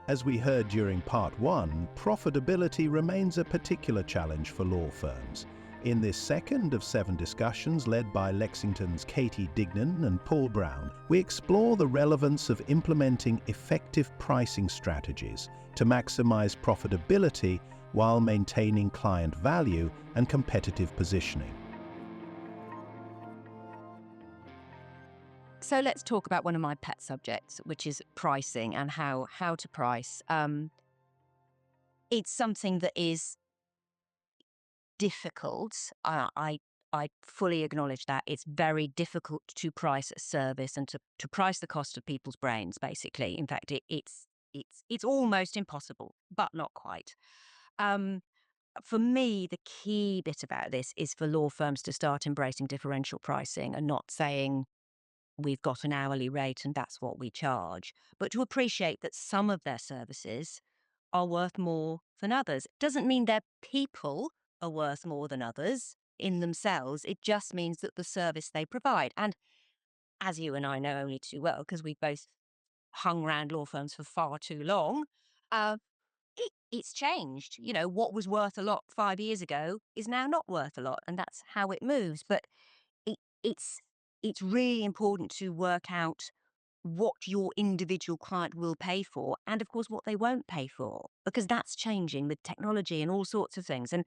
As we heard during part 1, profitability remains a particular challenge for law firms. In this second of 7 discussions led by Lexington's Katie Didnan and Paul Browne, we explore the relevance of implementing effective pricing strategies to maximize profitability while maintaining client value and competitive positioning. So let's talk about one of my pet subjects, which is pricing and how to price. It's something that is difficult. I fully acknowledge that it's very difficult to price a service and to price the cost of people's brains. Basically, in fact, it's almost impossible, but not quite. For me, the key bit about this is for law firms to start embracing differential pricing and not saying we've got an hourly rate and that's what we charge, but to appreciate that some of their services are worth more than others. It doesn't mean their people are worth more than others in themselves. It just means that the service they provide. And as you and I know only too well, because we've both hung around law firms for far too long, it's changed. You know, what was worth a lot 5 years ago is now not worth a lot, and that's how it moves. But it's really important to work out what your individual client will pay for and, of course, what they won't pay for, because that's changing with technology and all sorts of things. And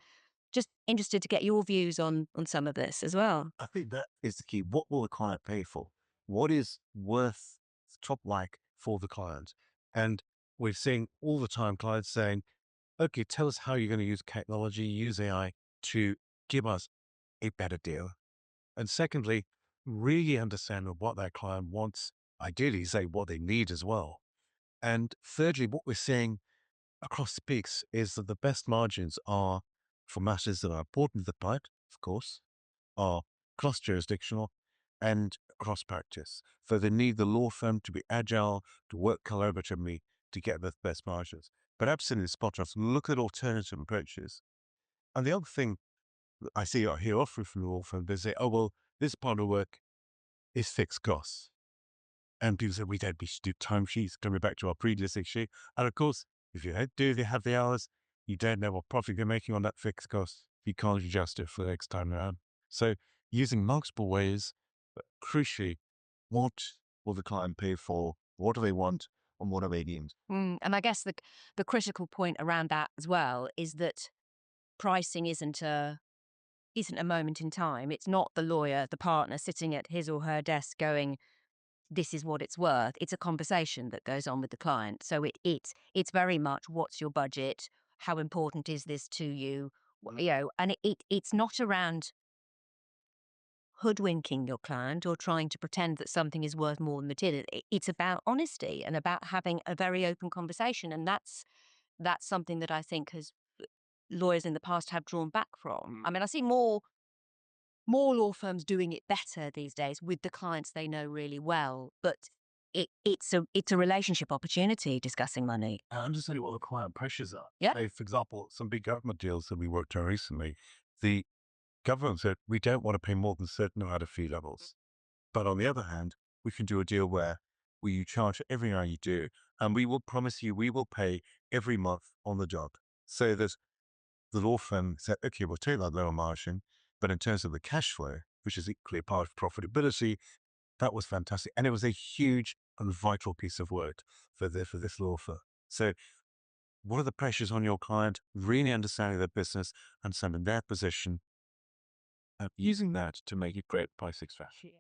just interested to get your views on some of this as well. I think that is the key. What will the client pay for? What is worth top like for the client? And we're seeing all the time clients saying, okay, tell us how you're going to use technology, use AI to give us a better deal. And secondly, really understand what that client wants, ideally say what they need as well. And thirdly, what we're seeing across the piece is that the best margins are for matters that are important to the client, of course, are cross-jurisdictional and cross-practice. So they need the law firm to be agile, to work collaboratively to get the best margins. But absolutely spot on. Look at alternative approaches. And the other thing I see or hear often from the law firm, they say, oh, well, this part of work is fixed costs. And people say, we should do timesheets, coming back to our previous issue. And of course, if you have the hours, you don't know what profit you're making on that fixed cost. You can't adjust it for the next time around. So using multiple ways, but crucially, what will the client pay for? What do they want? And what are they deemed? And I guess the critical point around that as well is that pricing isn't a moment in time. It's not the lawyer, the partner sitting at his or her desk going, this is what it's worth. It's a conversation that goes on with the client. So it's very much, what's your budget? How important is this to you? You know, and it's not around hoodwinking your client or trying to pretend that something is worth more than material. It's about honesty and about having a very open conversation. And that's something that I think lawyers in the past have drawn back from. I mean, I see more law firms doing it better these days with the clients they know really well, but it's a relationship opportunity discussing money. And understanding what the client pressures are. Yeah. So, for example, some big government deals that we worked on recently, the government said, we don't want to pay more than a certain amount of fee levels. But on the other hand, we can do a deal where you charge every hour you do, and we will promise you we will pay every month on the job. So that the law firm said, okay, we'll take that lower margin, but in terms of the cash flow, which is equally a part of profitability, that was fantastic. And it was a huge and vital piece of work for this law firm. So what are the pressures on your client? Really understanding their business, understanding their position, using that to make a great pricing strategy.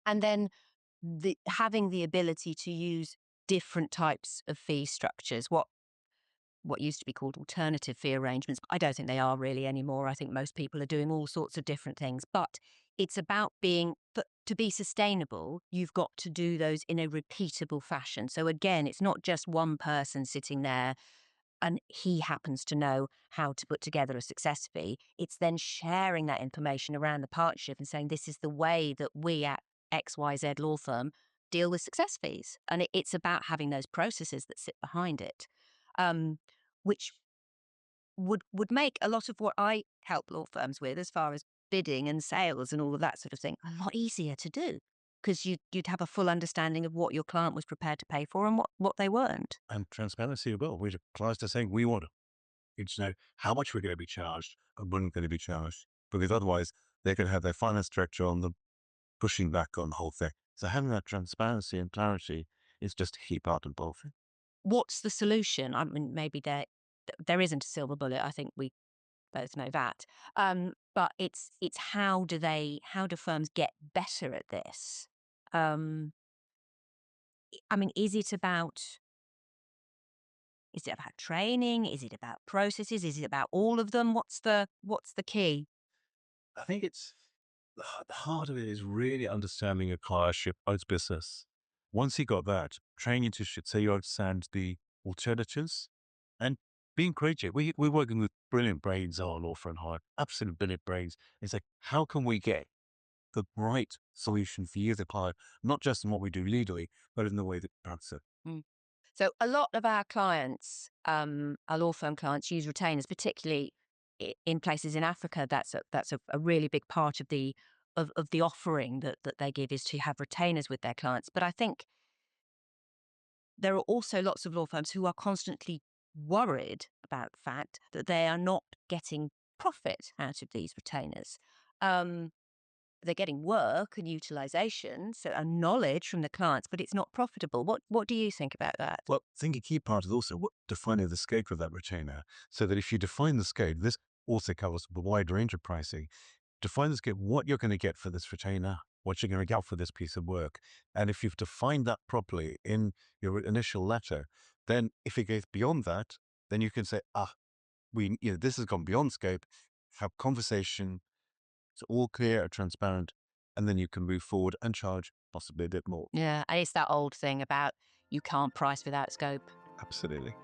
And then having the ability to use different types of fee structures, what used to be called alternative fee arrangements. I don't think they are really anymore. I think most people are doing all sorts of different things, but it's about to be sustainable, you've got to do those in a repeatable fashion. So again, it's not just one person sitting there and he happens to know how to put together a success fee. It's then sharing that information around the partnership and saying, this is the way that we at XYZ law firm deal with success fees. And it's about having those processes that sit behind it, which would make a lot of what I help law firms with as far as bidding and sales and all of that sort of thing a lot easier to do. because you'd have a full understanding of what your client was prepared to pay for and what they weren't. And transparency as well. Clients are saying we want to know how much we're going to be charged and when we're going to be charged, because otherwise they could have their finance director on them pushing back on the whole thing. So having that transparency and clarity is just a key part of both. What's the solution? I mean, maybe there isn't a silver bullet. I think we both know that. But it's how do firms get better at this? Um, I mean, is it about training? Is it about processes? Is it about all of them? What's the key? I think it's the heart of it is really understanding a clientship owns business. Once you got that, training to so you understand the alternatives and being creative. We're working with brilliant brains on law firm hire, absolute brilliant brains. It's like, how can we get the right solution for you, the client, not just in what we do legally, but in the way that we answer. Mm. So a lot of our clients, our law firm clients, use retainers, particularly in places in Africa. That's a really big part of the offering that they give, is to have retainers with their clients. But I think there are also lots of law firms who are constantly worried about the fact that they are not getting profit out of these retainers. Um, they're getting work and utilization, so and knowledge from the clients, but it's not profitable. What do you think about that? Well, I think a key part is also defining the scope of that retainer, so that if you define the scope, this also covers the wide range of pricing. Define the scope, what you're going to get for this retainer, what you're going to get for this piece of work. And if you've defined that properly in your initial letter, then if it goes beyond that, then you can say, this has gone beyond scope, have conversation, it's all clear and transparent, and then you can move forward and charge possibly a bit more. Yeah, and it's that old thing about you can't price without scope. Absolutely.